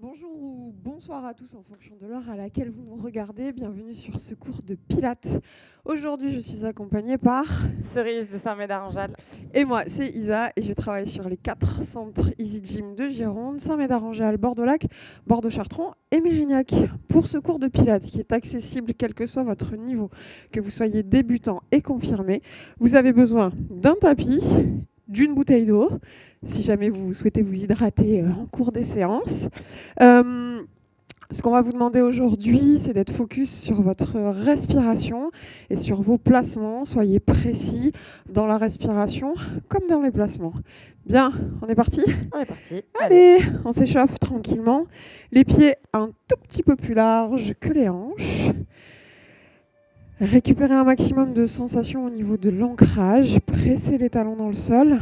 Bonjour ou bonsoir à tous en fonction de l'heure à laquelle vous nous regardez. Bienvenue sur ce cours de Pilates. Aujourd'hui, je suis accompagnée par Cerise de Saint-Médard-en-Jalles. Et moi, c'est Isa et je travaille sur les 4 centres Easy Gym de Gironde, Saint-Médard-en-Jalles, Bordeaux-Lac, Bordeaux-Chartrons et Mérignac. Pour ce cours de Pilates qui est accessible quel que soit votre niveau, que vous soyez débutant et confirmé, vous avez besoin d'un tapis, d'une bouteille d'eau, si jamais vous souhaitez vous hydrater en cours des séances. Ce qu'on va vous demander aujourd'hui, c'est d'être focus sur votre respiration et sur vos placements. Soyez précis dans la respiration comme dans les placements. Bien, on est parti ? On est parti. Allez, on s'échauffe tranquillement. Les pieds un tout petit peu plus larges que les hanches. Récupérez un maximum de sensations au niveau de l'ancrage. Pressez les talons dans le sol.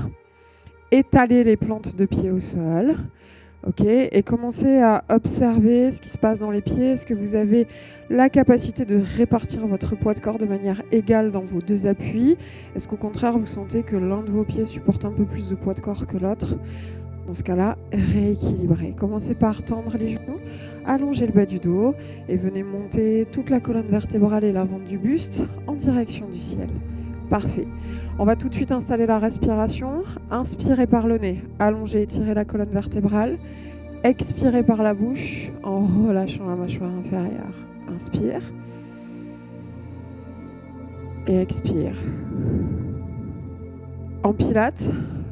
Étalez les plantes de pied au sol. Ok, et commencez à observer ce qui se passe dans les pieds. Est-ce que vous avez la capacité de répartir votre poids de corps de manière égale dans vos deux appuis ? Est-ce qu'au contraire, vous sentez que l'un de vos pieds supporte un peu plus de poids de corps que l'autre ? Dans ce cas-là, rééquilibrez. Commencez par tendre les genoux, allongez le bas du dos et venez monter toute la colonne vertébrale et l'avant du buste en direction du ciel. Parfait. On va tout de suite installer la respiration. Inspirez par le nez, allongez et étirez la colonne vertébrale. Expirez par la bouche en relâchant la mâchoire inférieure. Inspire. Et expire. En pilates,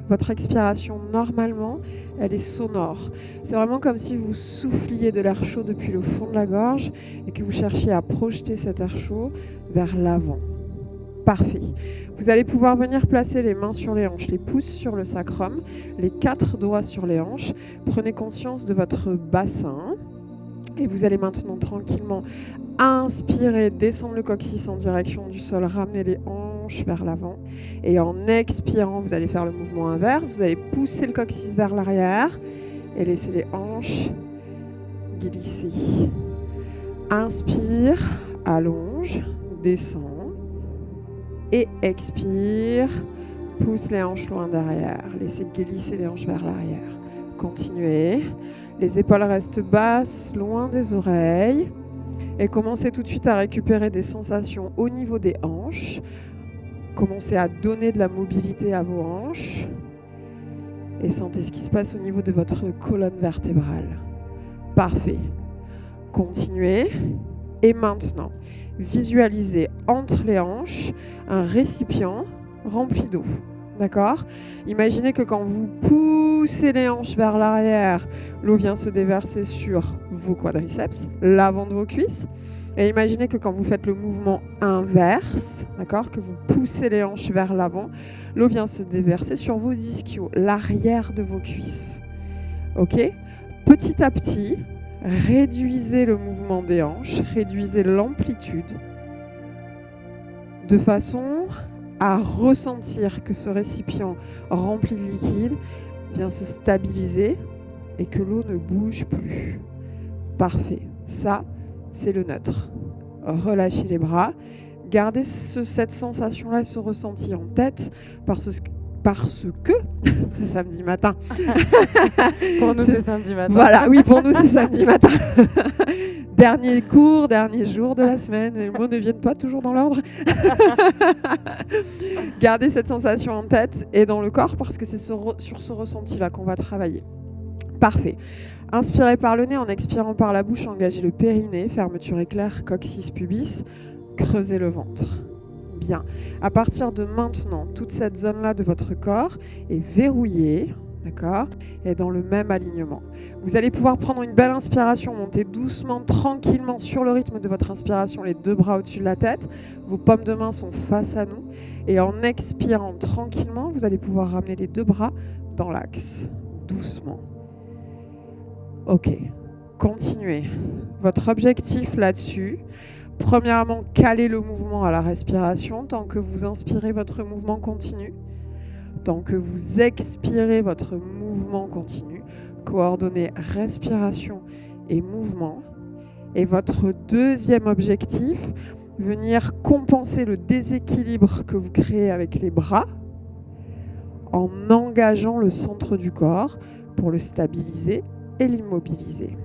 votre expiration, normalement, elle est sonore. C'est vraiment comme si vous souffliez de l'air chaud depuis le fond de la gorge et que vous cherchiez à projeter cet air chaud vers l'avant. Parfait. Vous allez pouvoir venir placer les mains sur les hanches, les pouces sur le sacrum, les 4 doigts sur les hanches. Prenez conscience de votre bassin. Et vous allez maintenant tranquillement inspirer, descendre le coccyx en direction du sol, ramener les hanches vers l'avant. Et en expirant, vous allez faire le mouvement inverse. Vous allez pousser le coccyx vers l'arrière et laisser les hanches glisser. Inspire, allonge, descend. Et expire, pousse les hanches loin derrière. Laissez glisser les hanches vers l'arrière. Continuez. Les épaules restent basses, loin des oreilles. Et commencez tout de suite à récupérer des sensations au niveau des hanches. Commencez à donner de la mobilité à vos hanches. Et sentez ce qui se passe au niveau de votre colonne vertébrale. Parfait. Continuez. Et maintenant, visualisez entre les hanches un récipient rempli d'eau. D'accord ? Imaginez que quand vous poussez les hanches vers l'arrière, l'eau vient se déverser sur vos quadriceps, l'avant de vos cuisses. Et imaginez que quand vous faites le mouvement inverse, d'accord, que vous poussez les hanches vers l'avant, l'eau vient se déverser sur vos ischios, l'arrière de vos cuisses. Ok ? Petit à petit, réduisez le mouvement des hanches, réduisez l'amplitude de façon à ressentir que ce récipient rempli de liquide vient se stabiliser et que l'eau ne bouge plus. Parfait. Ça, c'est le neutre. Relâchez les bras. Gardez cette sensation-là, ce ressenti en tête parce que c'est samedi matin. Pour nous, c'est samedi matin. Voilà, oui, pour nous, c'est samedi matin. Dernier cours, dernier jour de la semaine. Les mots ne viennent pas toujours dans l'ordre. Gardez cette sensation en tête et dans le corps parce que c'est sur ce ressenti-là qu'on va travailler. Parfait. Inspirez par le nez, en expirant par la bouche, engagez le périnée, fermeture éclair, coccyx pubis, creusez le ventre. Bien. À partir de maintenant, toute cette zone-là de votre corps est verrouillée, d'accord, et dans le même alignement. Vous allez pouvoir prendre une belle inspiration, monter doucement, tranquillement sur le rythme de votre inspiration, les 2 bras au-dessus de la tête. Vos paumes de main sont face à nous. Et en expirant tranquillement, vous allez pouvoir ramener les 2 bras dans l'axe, doucement. Ok, continuez. Votre objectif là-dessus, premièrement, calez le mouvement à la respiration. Tant que vous inspirez, votre mouvement continue. Tant que vous expirez, votre mouvement continue. Coordonnez respiration et mouvement. Et votre deuxième objectif, venir compenser le déséquilibre que vous créez avec les bras en engageant le centre du corps pour le stabiliser et l'immobiliser.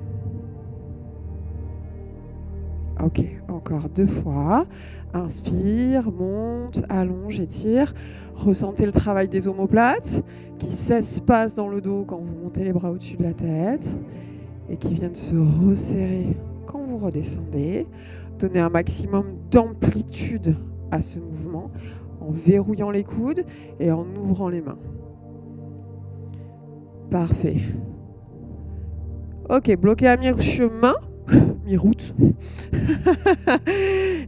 Ok, encore 2 fois. Inspire, monte, allonge, étire. Ressentez le travail des omoplates qui s'espacent dans le dos quand vous montez les bras au-dessus de la tête et qui viennent se resserrer quand vous redescendez. Donnez un maximum d'amplitude à ce mouvement en verrouillant les coudes et en ouvrant les mains. Parfait. Ok, bloquez à mi-chemin, mi-route.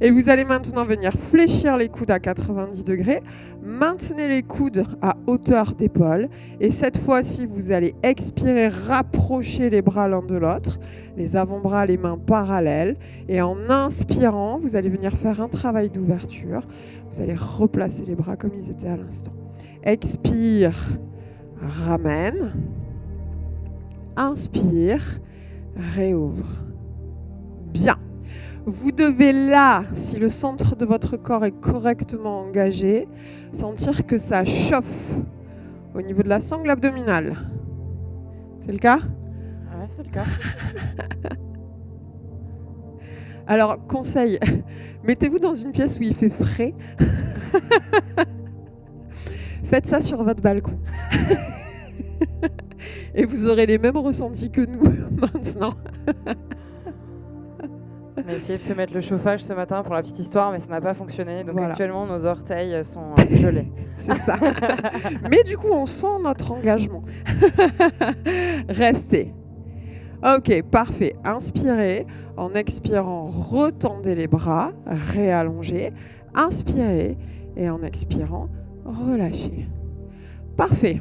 Et vous allez maintenant venir fléchir les coudes à 90 degrés. Maintenez les coudes à hauteur d'épaule. Et cette fois-ci, vous allez expirer, rapprocher les bras l'un de l'autre. Les avant-bras, les mains parallèles. Et en inspirant, vous allez venir faire un travail d'ouverture. Vous allez replacer les bras comme ils étaient à l'instant. Expire, ramène. Inspire, réouvre. Bien. Vous devez là, si le centre de votre corps est correctement engagé, sentir que ça chauffe au niveau de la sangle abdominale. C'est le cas ? Ouais, c'est le cas. Alors, conseil, mettez-vous dans une pièce où il fait frais. Faites ça sur votre balcon. Et vous aurez les mêmes ressentis que nous maintenant. On a essayé de se mettre le chauffage ce matin pour la petite histoire, mais ça n'a pas fonctionné. Donc voilà. Actuellement, nos orteils sont gelés. C'est ça. Mais du coup, on sent notre engagement. Restez. Ok, parfait. Inspirez. En expirant, retendez les bras, réallongez. Inspirez. Et en expirant, relâchez. Parfait.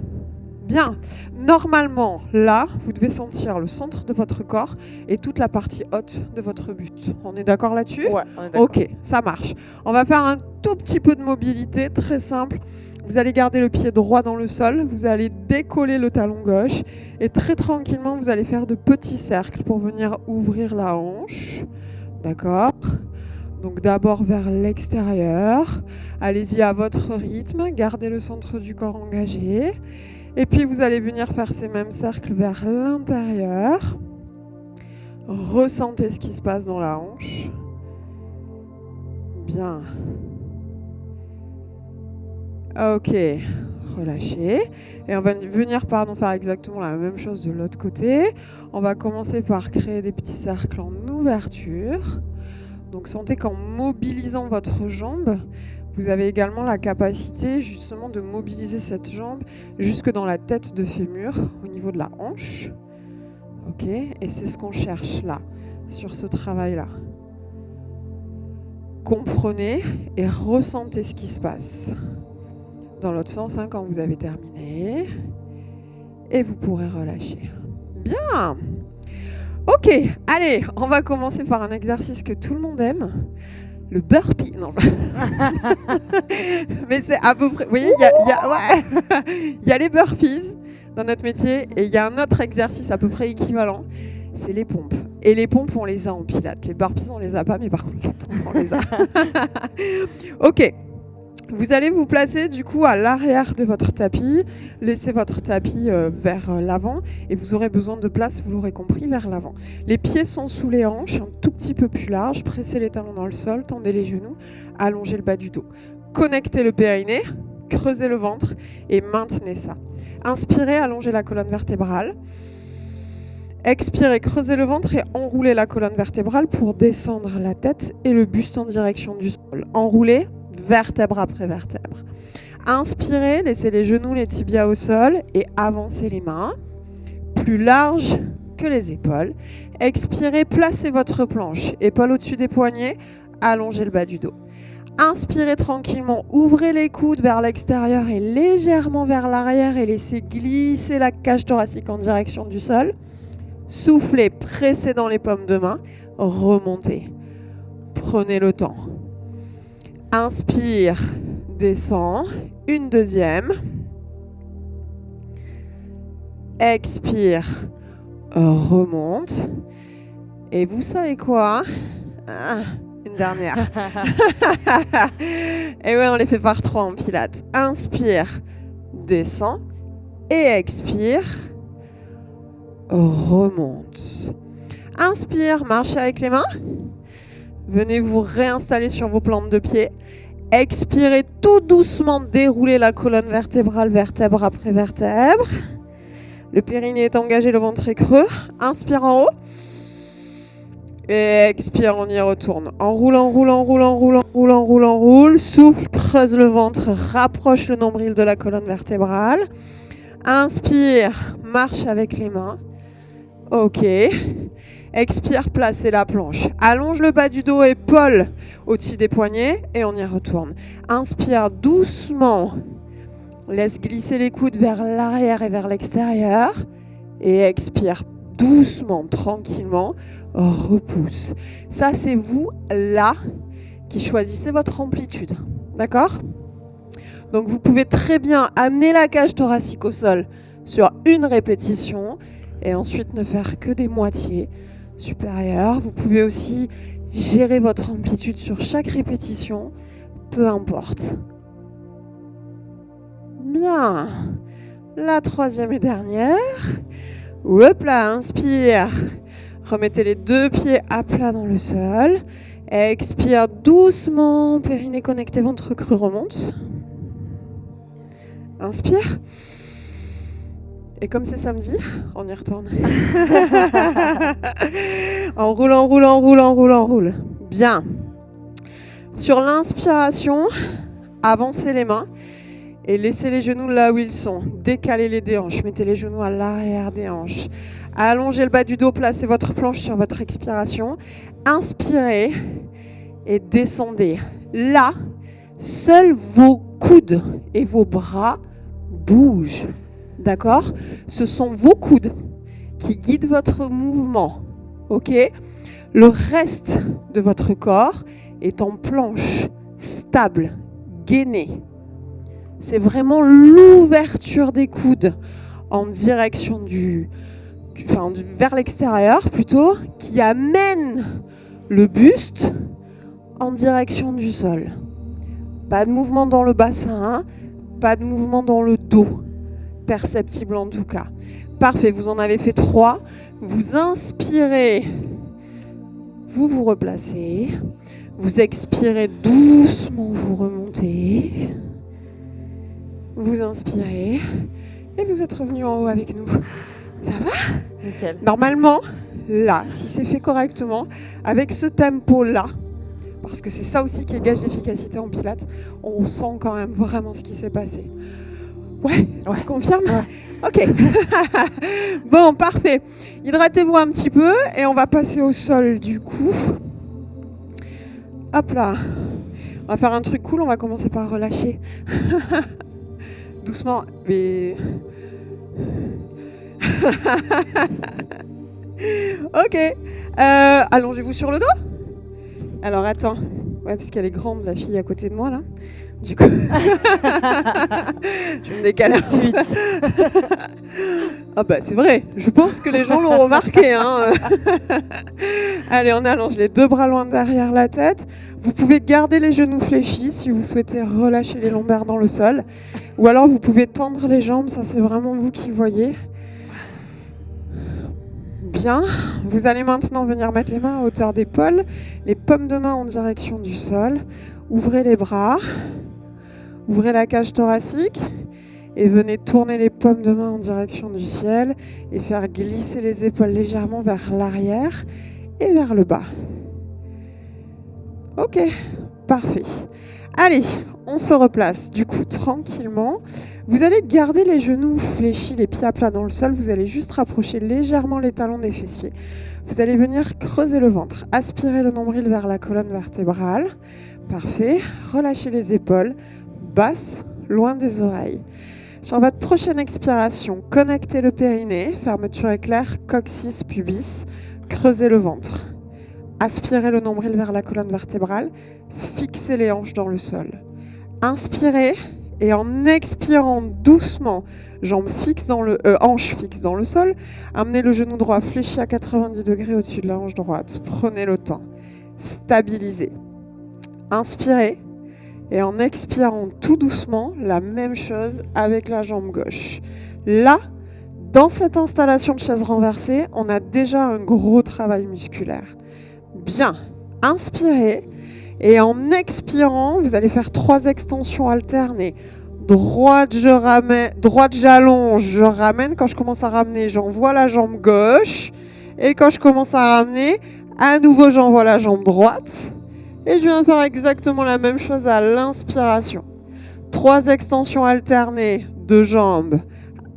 Bien. Normalement, là, vous devez sentir le centre de votre corps et toute la partie haute de votre buste. On est d'accord là-dessus ? Ouais, on est d'accord. Ok, ça marche. On va faire un tout petit peu de mobilité, très simple. Vous allez garder le pied droit dans le sol, vous allez décoller le talon gauche et très tranquillement, vous allez faire de petits cercles pour venir ouvrir la hanche. D'accord ? Donc d'abord vers l'extérieur. Allez-y à votre rythme, gardez le centre du corps engagé. Et puis vous allez venir faire ces mêmes cercles vers l'intérieur. Ressentez ce qui se passe dans la hanche. Bien. Ok, relâchez. Et on va venir faire exactement la même chose de l'autre côté. On va commencer par créer des petits cercles en ouverture. Donc sentez qu'en mobilisant votre jambe, vous avez également la capacité justement de mobiliser cette jambe jusque dans la tête de fémur au niveau de la hanche. Ok, et c'est ce qu'on cherche là, sur ce travail-là. Comprenez et ressentez ce qui se passe. Dans l'autre sens, quand vous avez terminé. Et vous pourrez relâcher. Bien. Ok, allez, on va commencer par un exercice que tout le monde aime. Le burpee. Non. Mais c'est à peu près... Vous voyez, il y a les burpees dans notre métier et il y a un autre exercice à peu près équivalent. C'est les pompes. Et les pompes, on les a en pilates. Les burpees, on les a pas, mais par contre, les pompes, on les a. Ok. Vous allez vous placer du coup à l'arrière de votre tapis, laissez votre tapis vers l'avant et vous aurez besoin de place, vous l'aurez compris, vers l'avant. Les pieds sont sous les hanches, un tout petit peu plus large, pressez les talons dans le sol, tendez les genoux, allongez le bas du dos. Connectez le périnée, creusez le ventre et maintenez ça. Inspirez, allongez la colonne vertébrale. Expirez, creusez le ventre et enroulez la colonne vertébrale pour descendre la tête et le buste en direction du sol. Enroulez. Vertèbre après vertèbre. Inspirez, laissez les genoux, les tibias au sol et avancez les mains, plus larges que les épaules. Expirez, placez votre planche, épaules au-dessus des poignets, allongez le bas du dos. Inspirez tranquillement, ouvrez les coudes vers l'extérieur et légèrement vers l'arrière et laissez glisser la cage thoracique en direction du sol. Soufflez, pressez dans les paumes de main, remontez. Prenez le temps. Inspire, descend, une deuxième. Expire, remonte. Et vous savez quoi ? Une dernière. Et ouais, on les fait par 3 en pilates. Inspire, descend. Et expire, remonte. Inspire, marchez avec les mains. Venez vous réinstaller sur vos plantes de pied. Expirez tout doucement, déroulez la colonne vertébrale, vertèbre après vertèbre. Le périnée est engagé, le ventre est creux. Inspire en haut. Et expire, on y retourne. Enroule, enroule, enroule, enroule, enroule, enroule, enroule. Souffle, creuse le ventre, rapproche le nombril de la colonne vertébrale. Inspire, marche avec les mains. Ok. Expire, placez la planche. Allonge le bas du dos, épaule au-dessus des poignets et on y retourne. Inspire doucement. Laisse glisser les coudes vers l'arrière et vers l'extérieur. Et expire doucement, tranquillement. Repousse. Ça, c'est vous, là, qui choisissez votre amplitude. D'accord ? Donc, vous pouvez très bien amener la cage thoracique au sol sur une répétition et ensuite ne faire que des moitiés supérieures. Vous pouvez aussi gérer votre amplitude sur chaque répétition, peu importe. Bien. La troisième et dernière. Hop là, inspire. Remettez les deux pieds à plat dans le sol. Expire doucement, périnée connecté, ventre creux remonte. Inspire. Et comme c'est samedi, on y retourne. Enroule, enroule, enroule, enroule, enroule. Bien. Sur l'inspiration, avancez les mains et laissez les genoux là où ils sont. Décalez les déhanches, mettez les genoux à l'arrière des hanches. Allongez le bas du dos, placez votre planche sur votre expiration. Inspirez et descendez. Là, seuls vos coudes et vos bras bougent. D'accord ? Ce sont vos coudes qui guident votre mouvement. Ok ? Le reste de votre corps est en planche, stable, gainée. C'est vraiment l'ouverture des coudes en direction vers l'extérieur plutôt, qui amène le buste en direction du sol. Pas de mouvement dans le bassin, pas de mouvement dans le dos. Perceptible en tout cas. Parfait, vous en avez fait 3. Vous inspirez, vous vous replacez. Vous expirez doucement, vous remontez. Vous inspirez et vous êtes revenu en haut avec nous. Ça va ? Nickel. Normalement, là, si c'est fait correctement, avec ce tempo-là, parce que c'est ça aussi qui est gage d'efficacité en pilates, on sent quand même vraiment ce qui s'est passé. Ouais, tu confirmes ? Ouais. Ok. Bon, parfait. Hydratez-vous un petit peu et on va passer au sol du coup. Hop là. On va faire un truc cool, on va commencer par relâcher. Doucement, mais... Ok. Allongez-vous sur le dos. Alors attends. Ouais, parce qu'elle est grande, la fille à côté de moi là. Du coup, je me décale ensuite. Ah bah c'est vrai, je pense que les gens l'ont remarqué. Hein. Allez, on allonge les deux bras loin derrière la tête. Vous pouvez garder les genoux fléchis si vous souhaitez relâcher les lombaires dans le sol. Ou alors vous pouvez tendre les jambes, ça c'est vraiment vous qui voyez. Bien, vous allez maintenant venir mettre les mains à hauteur d'épaule, les paumes de main en direction du sol. Ouvrez les bras, ouvrez la cage thoracique et venez tourner les paumes de main en direction du ciel et faire glisser les épaules légèrement vers l'arrière et vers le bas. Ok, parfait. Allez, on se replace du coup tranquillement. Vous allez garder les genoux fléchis, les pieds à plat dans le sol. Vous allez juste rapprocher légèrement les talons des fessiers. Vous allez venir creuser le ventre. Aspirez le nombril vers la colonne vertébrale. Parfait. Relâchez les épaules. Basses, loin des oreilles. Sur votre prochaine expiration, connectez le périnée. Fermeture éclair, coccyx, pubis. Creusez le ventre. Aspirez le nombril vers la colonne vertébrale. Fixez les hanches dans le sol. Inspirez. Et en expirant doucement, hanches fixes dans le sol, amenez le genou droit fléchi à 90 degrés au-dessus de la hanche droite. Prenez le temps. Stabilisez. Inspirez. Et en expirant tout doucement, la même chose avec la jambe gauche. Là, dans cette installation de chaise renversée, on a déjà un gros travail musculaire. Bien. Inspirez. Et en expirant, vous allez faire 3 extensions alternées. Droite, je ramène, droite, j'allonge, je ramène. Quand je commence à ramener, j'envoie la jambe gauche. Et quand je commence à ramener, à nouveau, j'envoie la jambe droite. Et je viens faire exactement la même chose à l'inspiration. 3 extensions alternées de jambes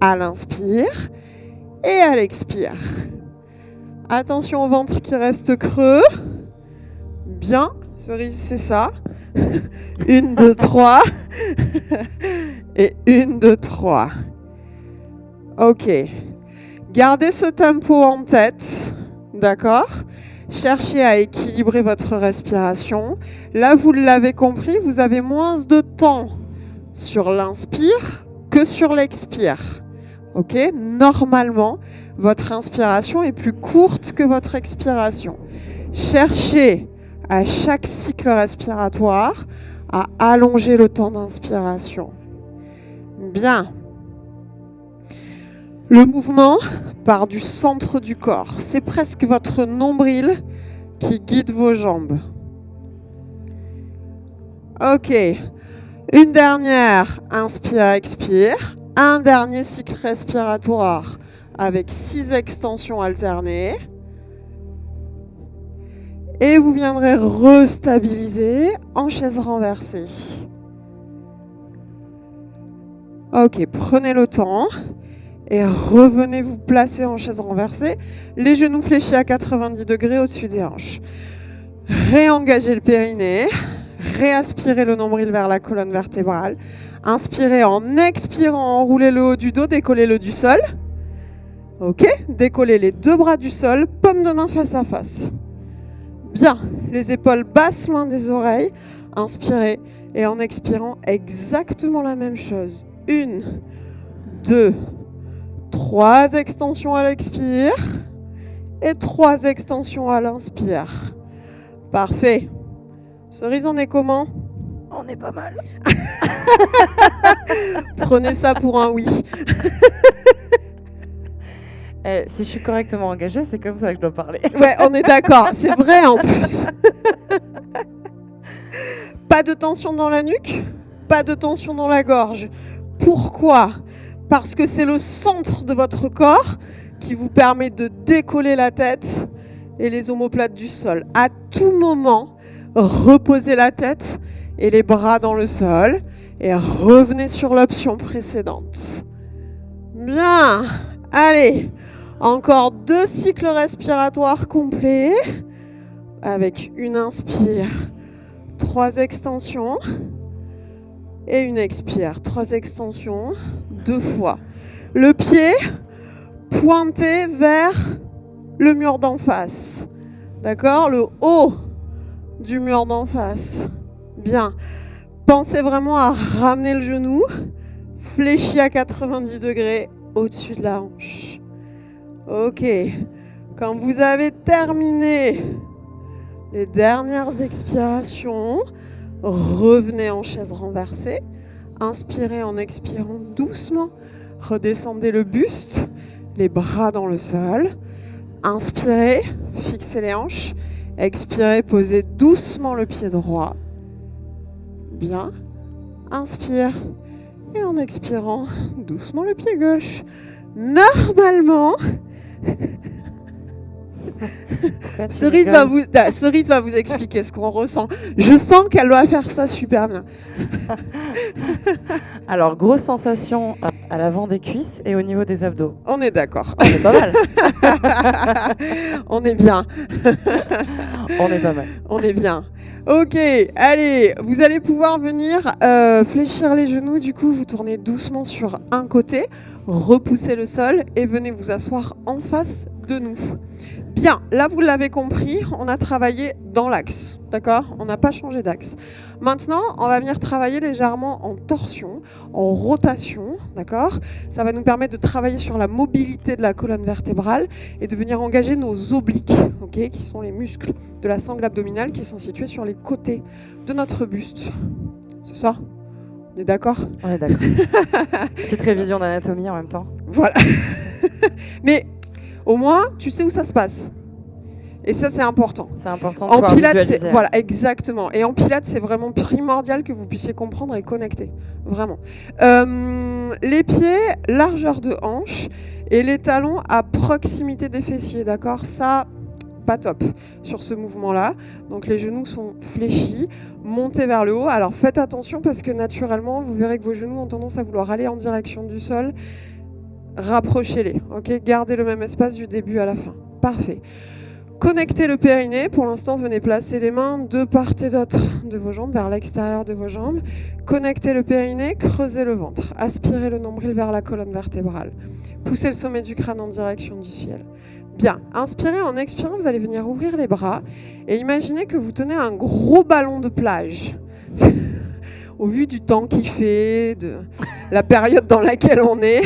à l'inspire et à l'expire. Attention au ventre qui reste creux. Bien. Cerise, c'est ça. 1, 2, 3. Et 1, 2, 3. Ok. Gardez ce tempo en tête. D'accord ? Cherchez à équilibrer votre respiration. Là, vous l'avez compris, vous avez moins de temps sur l'inspire que sur l'expire. Ok ? Normalement, votre inspiration est plus courte que votre expiration. Cherchez à chaque cycle respiratoire à allonger le temps d'inspiration. Bien. Le mouvement part du centre du corps. C'est presque votre nombril qui guide vos jambes. Ok. Une dernière, inspire, expire. Un dernier cycle respiratoire avec 6 extensions alternées. Et vous viendrez restabiliser en chaise renversée. Ok, prenez le temps et revenez vous placer en chaise renversée. Les genoux fléchis à 90 degrés au-dessus des hanches. Réengagez le périnée. Réaspirez le nombril vers la colonne vertébrale. Inspirez en expirant, enroulez le haut du dos, décollez le du sol. Ok, décollez les 2 bras du sol, paume de main face à face. Bien, les épaules basses loin des oreilles. Inspirez et en expirant, exactement la même chose. 1, 2, 3 extensions à l'expire et 3 extensions à l'inspire. Parfait. Cerise, on est comment ? On est pas mal. Prenez ça pour un oui. Si je suis correctement engagée, c'est comme ça que je dois parler. Ouais, on est d'accord. C'est vrai en plus. Pas de tension dans la nuque, pas de tension dans la gorge. Pourquoi ? Parce que c'est le centre de votre corps qui vous permet de décoller la tête et les omoplates du sol. À tout moment, reposez la tête et les bras dans le sol et revenez sur l'option précédente. Bien, allez, encore 2 cycles respiratoires complets avec une inspire, 3 extensions et une expire, 3 extensions, 2 fois. Le pied pointé vers le mur d'en face, d'accord ? Le haut du mur d'en face. Bien. Pensez vraiment à ramener le genou, fléchi à 90 degrés au-dessus de la hanche. Ok. Quand vous avez terminé les dernières expirations, revenez en chaise renversée. Inspirez en expirant doucement. Redescendez le buste, les bras dans le sol. Inspirez, fixez les hanches. Expirez, posez doucement le pied droit. Bien. Inspire. Et en expirant, doucement le pied gauche. Normalement, Cerise va vous expliquer ce qu'on ressent. Je sens qu'elle doit faire ça super bien. Alors, grosse sensation à l'avant des cuisses et au niveau des abdos. On est d'accord. On est pas mal. On est bien. On est pas mal. On est bien. Ok, allez, vous allez pouvoir venir fléchir les genoux. Du coup, vous tournez doucement sur un côté, repoussez le sol et venez vous asseoir en face de nous. Bien, là vous l'avez compris, on a travaillé dans l'axe, d'accord ? On n'a pas changé d'axe. Maintenant, on va venir travailler légèrement en torsion, en rotation, d'accord ? Ça va nous permettre de travailler sur la mobilité de la colonne vertébrale et de venir engager nos obliques, ok, qui sont les muscles de la sangle abdominale qui sont situés sur les côtés de notre buste. C'est ça ? On est d'accord ? On est d'accord. Petite révision d'anatomie en même temps. Voilà. Mais au moins, tu sais où ça se passe. Et ça, c'est important. C'est important de En pouvoir pilates, visualiser. voilà, exactement. Et en pilates, c'est vraiment primordial que vous puissiez comprendre et connecter. Vraiment. Les pieds, largeur de hanche et les talons à proximité des fessiers, d'accord? Ça, pas top sur ce mouvement-là. Donc les genoux sont fléchis, montés vers le haut. Alors faites attention parce que naturellement, vous verrez que vos genoux ont tendance à vouloir aller en direction du sol. Rapprochez-les, ok? Gardez le même espace du début à la fin. Parfait. Connectez le périnée. Pour l'instant, venez placer les mains de part et d'autre de vos jambes, vers l'extérieur de vos jambes. Connectez le périnée, creusez le ventre. Aspirez le nombril vers la colonne vertébrale. Poussez le sommet du crâne en direction du ciel. Bien, inspirez, en expirant, vous allez venir ouvrir les bras et imaginez que vous tenez un gros ballon de plage. Au vu du temps qu'il fait, de la période dans laquelle on est.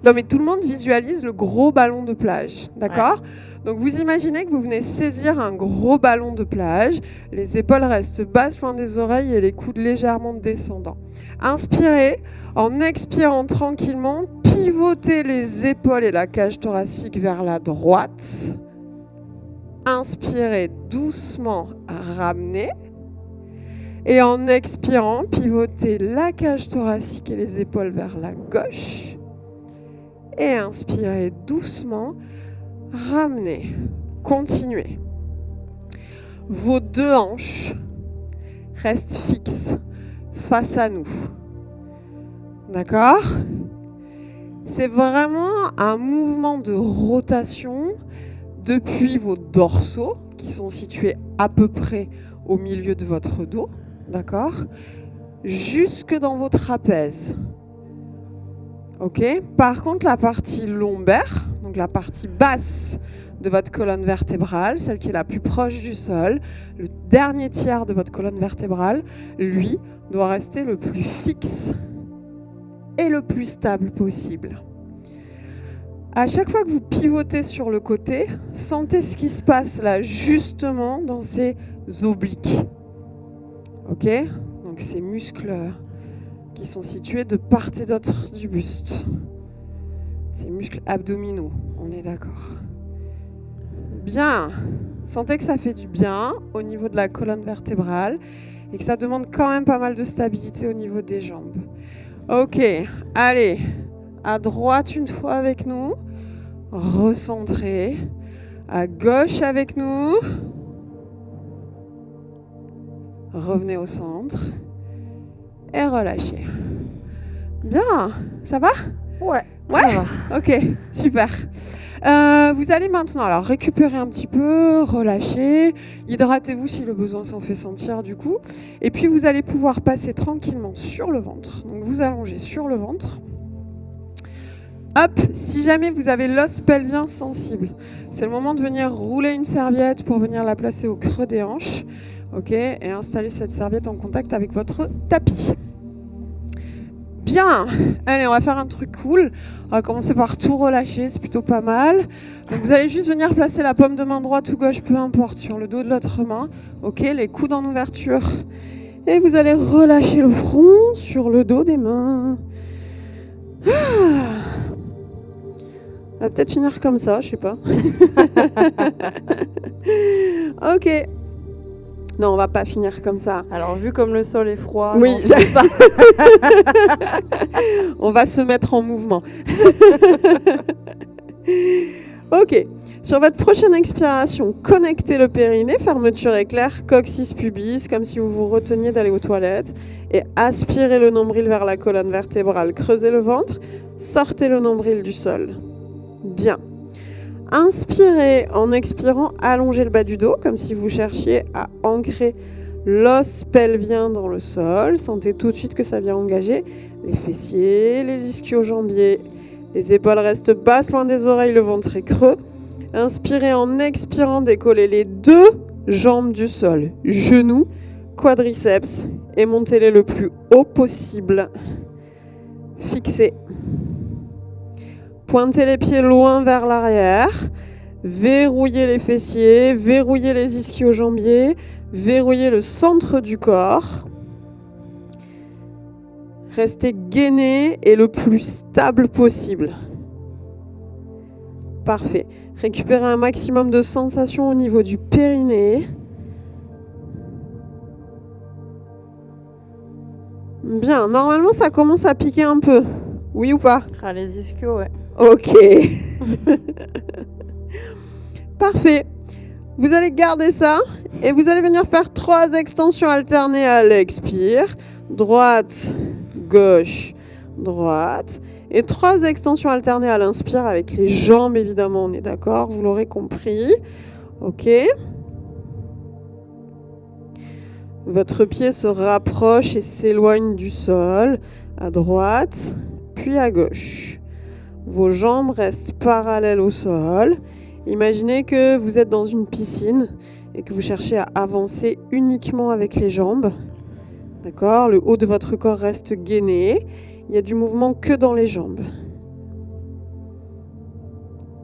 Non mais tout le monde visualise le gros ballon de plage, d'accord ? Ouais. Donc vous imaginez que vous venez saisir un gros ballon de plage, les épaules restent basses loin des oreilles et les coudes légèrement descendants. Inspirez, en expirant tranquillement, pivotez les épaules et la cage thoracique vers la droite. Inspirez doucement, ramenez. Et en expirant, pivotez la cage thoracique et les épaules vers la gauche. Et inspirez doucement, ramenez. Continuez. Vos deux hanches restent fixes face à nous. D'accord ? C'est vraiment un mouvement de rotation depuis vos dorsaux, qui sont situés à peu près au milieu de votre dos, d'accord ? Jusque dans vos trapèzes. Ok ? Par contre, la partie lombaire, donc la partie basse de votre colonne vertébrale, celle qui est la plus proche du sol, le dernier tiers de votre colonne vertébrale, lui, doit rester le plus fixe et le plus stable possible. À chaque fois que vous pivotez sur le côté, sentez ce qui se passe là, justement dans ces obliques. Ok ? Donc ces muscles qui sont situés de part et d'autre du buste. Ces muscles abdominaux, on est d'accord. Bien. Sentez que ça fait du bien au niveau de la colonne vertébrale et que ça demande quand même pas mal de stabilité au niveau des jambes. Ok, allez, à droite une fois avec nous, recentrez, à gauche avec nous, revenez au centre et relâchez. Bien, ça va ? Ouais, ça va. Ok, super. Vous allez maintenant alors récupérer un petit peu, relâcher, hydratez-vous si le besoin s'en fait sentir du coup. Et puis vous allez pouvoir passer tranquillement sur le ventre. Donc vous allongez sur le ventre. Hop, si jamais vous avez l'os pelvien sensible, c'est le moment de venir rouler une serviette pour venir la placer au creux des hanches. Ok, et installer cette serviette en contact avec votre tapis. Bien, allez, on va faire un truc cool. On va commencer par tout relâcher, c'est plutôt pas mal. Donc vous allez juste venir placer la paume de main droite ou gauche, peu importe, sur le dos de l'autre main. Ok, les coudes en ouverture. Et vous allez relâcher le front sur le dos des mains. On va peut-être finir comme ça, je sais pas. Ok. Non, on va pas finir comme ça. Alors, vu comme le sol est froid, oui, non, je pas. On va se mettre en mouvement. Ok. Sur votre prochaine expiration, connectez le périnée, fermeture éclair, coccyx pubis, comme si vous vous reteniez d'aller aux toilettes. Et aspirez le nombril vers la colonne vertébrale, creusez le ventre, sortez le nombril du sol. Bien. Inspirez, en expirant, allongez le bas du dos, comme si vous cherchiez à ancrer l'os pelvien dans le sol. Sentez tout de suite que ça vient engager les fessiers, les ischio-jambiers. Les épaules restent basses, loin des oreilles, le ventre est creux. Inspirez, en expirant, décollez les deux jambes du sol, genoux, quadriceps, et montez-les le plus haut possible. Fixez. Pointez les pieds loin vers l'arrière, verrouillez les fessiers, verrouillez les ischio-jambiers, verrouillez le centre du corps. Restez gainé et le plus stable possible. Parfait. Récupérez un maximum de sensations au niveau du périnée. Bien, normalement ça commence à piquer un peu. Oui ou pas? Ah, les ischios, ouais. Ok. Parfait. Vous allez garder ça et vous allez venir faire 3 extensions alternées à l'expire. Droite, gauche, droite. Et 3 extensions alternées à l'inspire avec les jambes, évidemment, on est d'accord, vous l'aurez compris. Ok. Votre pied se rapproche et s'éloigne du sol, à droite, puis à gauche. Vos jambes restent parallèles au sol. Imaginez que vous êtes dans une piscine et que vous cherchez à avancer uniquement avec les jambes. D'accord ? Le haut de votre corps reste gainé. Il y a du mouvement que dans les jambes.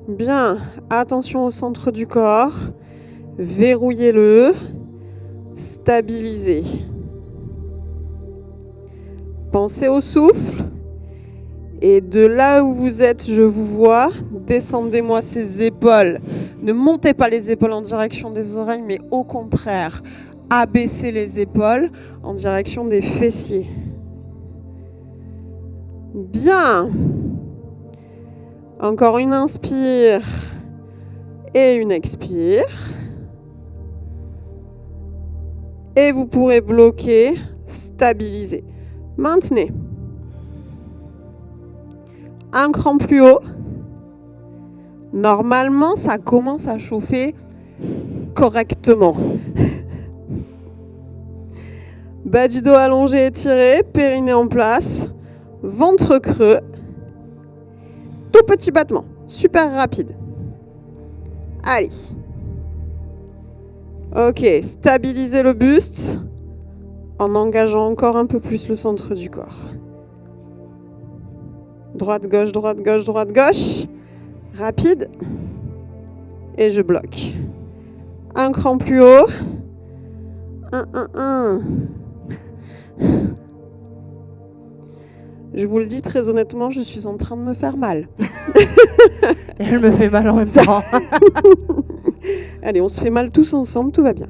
Bien, attention au centre du corps. Verrouillez-le. Stabilisez. Pensez au souffle. Et de là où vous êtes, je vous vois. Descendez-moi ces épaules. Ne montez pas les épaules en direction des oreilles, mais au contraire, abaissez les épaules en direction des fessiers. Bien. Encore une inspire et une expire. Et vous pourrez bloquer, stabiliser. Maintenez. Un cran plus haut. Normalement, ça commence à chauffer correctement. Bas du dos allongé, étiré, périnée en place, ventre creux. Tout petit battement, super rapide. Allez. Ok, stabilisez le buste en engageant encore un peu plus le centre du corps. Droite, gauche, droite, gauche, droite, gauche. Rapide. Et je bloque. Un cran plus haut. 1, 1, 1. Je vous le dis très honnêtement, je suis en train de me faire mal. Et elle me fait mal en même temps. Allez, on se fait mal tous ensemble, tout va bien.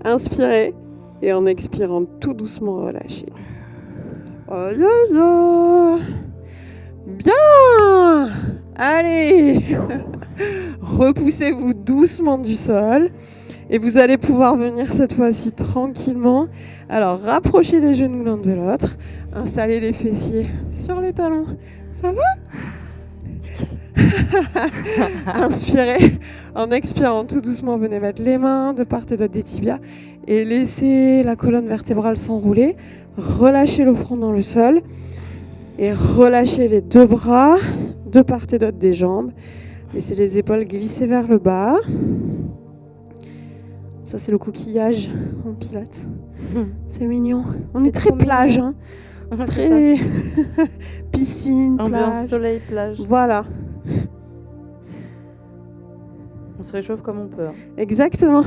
Inspirez et en expirant tout doucement relâchez. Oh là là. Bien. Allez. Repoussez-vous doucement du sol. Et vous allez pouvoir venir cette fois-ci tranquillement. Alors, rapprochez les genoux l'un de l'autre. Installez les fessiers sur les talons. Ça va? Inspirez. En expirant tout doucement, venez mettre les mains de part et d'autre des tibias. Et laissez la colonne vertébrale s'enrouler. Relâchez le front dans le sol. Et relâchez les 2 bras de part et d'autre des jambes. Laissez les épaules glisser vers le bas. Ça, c'est le coquillage en pilates. C'est mignon. On est très plage. Hein. Très piscine, ambiance plage. Soleil, plage. Voilà. On se réchauffe comme on peut. Hein. Exactement.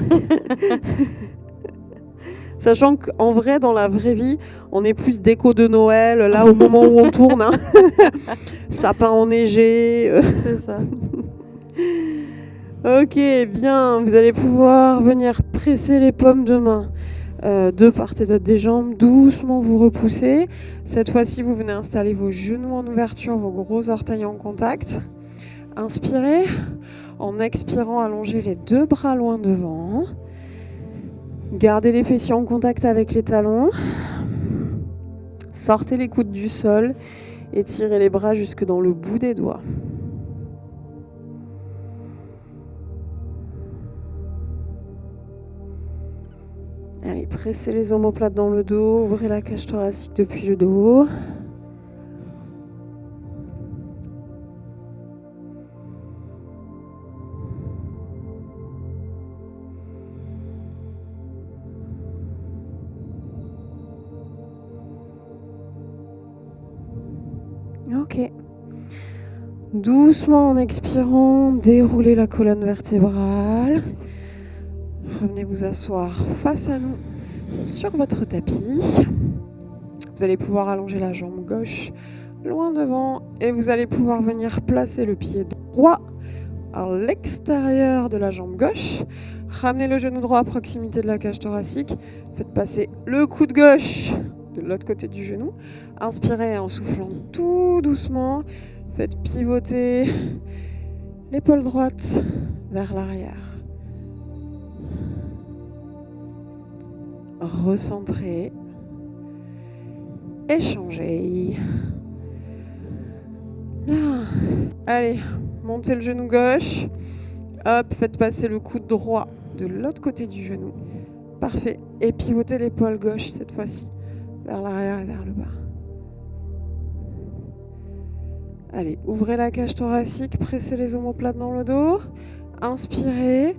Sachant qu'en vrai, dans la vraie vie, on est plus déco de Noël, là, au moment où on tourne. Hein. Sapin enneigé. C'est ça. Ok, bien. Vous allez pouvoir venir presser les paumes de main de part et d'autre des jambes. Doucement, vous repoussez. Cette fois-ci, vous venez installer vos genoux en ouverture, vos gros orteils en contact. Inspirez. En expirant, allongez les 2 bras loin devant. Gardez les fessiers en contact avec les talons. Sortez les coudes du sol et tirez les bras jusque dans le bout des doigts. Allez, pressez les omoplates dans le dos, ouvrez la cage thoracique depuis le dos. Ok. Doucement en expirant, déroulez la colonne vertébrale. Revenez vous asseoir face à nous sur votre tapis. Vous allez pouvoir allonger la jambe gauche loin devant Et vous allez pouvoir venir placer le pied droit à l'extérieur de la jambe gauche. Ramenez le genou droit à proximité de la cage thoracique. Faites passer le coude gauche de l'autre côté du genou. Inspirez en soufflant tout doucement. Faites pivoter l'épaule droite vers l'arrière. Recentrez. Échangez. Bien. Allez, montez le genou gauche. Hop, faites passer le coude droit de l'autre côté du genou. Parfait. Et pivotez l'épaule gauche cette fois-ci vers l'arrière et vers le bas. Allez, ouvrez la cage thoracique, pressez les omoplates dans le dos. Inspirez.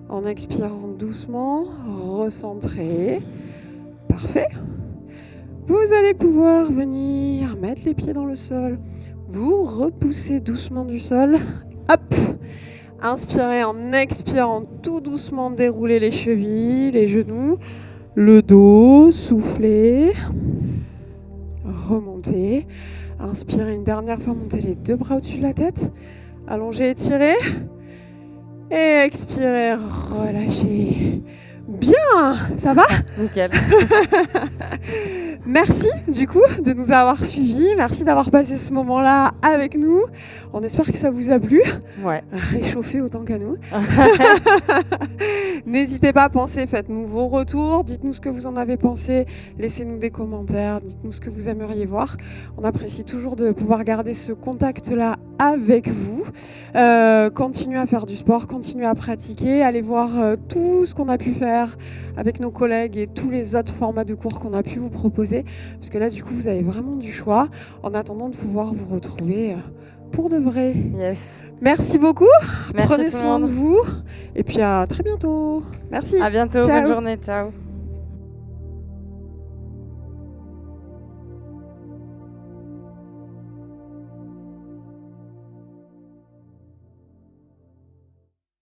En expirant doucement, recentrez. Parfait. Vous allez pouvoir venir mettre les pieds dans le sol. Vous repoussez doucement du sol. Hop. Inspirez en expirant tout doucement, déroulez les chevilles, les genoux, le dos, soufflez. Remontez. Inspirez une dernière fois, montez les deux bras au-dessus de la tête. Allongez, étirez. Et expirez, relâchez. Bien, ça va ? Nickel. Merci du coup de nous avoir suivis. Merci d'avoir passé ce moment-là avec nous. On espère que ça vous a plu. Ouais. Réchauffé autant qu'à nous. N'hésitez pas à penser, faites-nous vos retours, dites-nous ce que vous en avez pensé, laissez-nous des commentaires, dites-nous ce que vous aimeriez voir. On apprécie toujours de pouvoir garder ce contact-là avec vous. Continuez à faire du sport, continuez à pratiquer, allez voir tout ce qu'on a pu faire avec nos collègues et tous les autres formats de cours qu'on a pu vous proposer, parce que là du coup vous avez vraiment du choix en attendant de pouvoir vous retrouver pour de vrai. Yes. Merci beaucoup. Merci Prenez tout le soin de monde. vous et puis à très bientôt. Merci. À bientôt. Ciao. Bonne journée. Ciao.